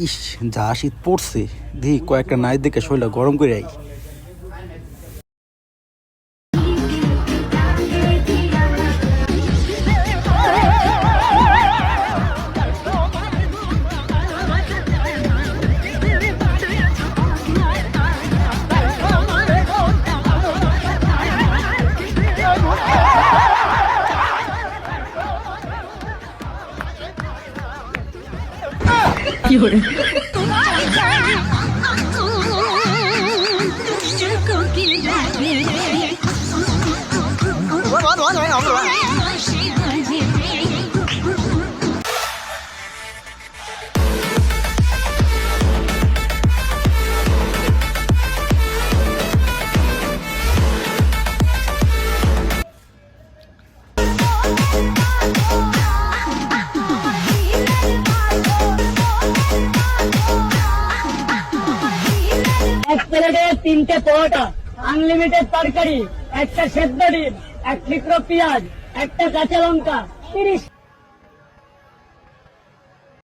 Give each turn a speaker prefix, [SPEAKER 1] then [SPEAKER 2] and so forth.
[SPEAKER 1] ইস, যা শীত পড়ছে, দেখি কয়েকটা নাইট দেখে শরীরটা গরম করে আই।
[SPEAKER 2] এক প্লেটে 3টে পরোটা, আনলিমিটেড তরকারি, একটা সেদ্ধ ডিম, 1 ঠিকরো পেঁয়াজ, একটা কাঁচা লঙ্কা, 30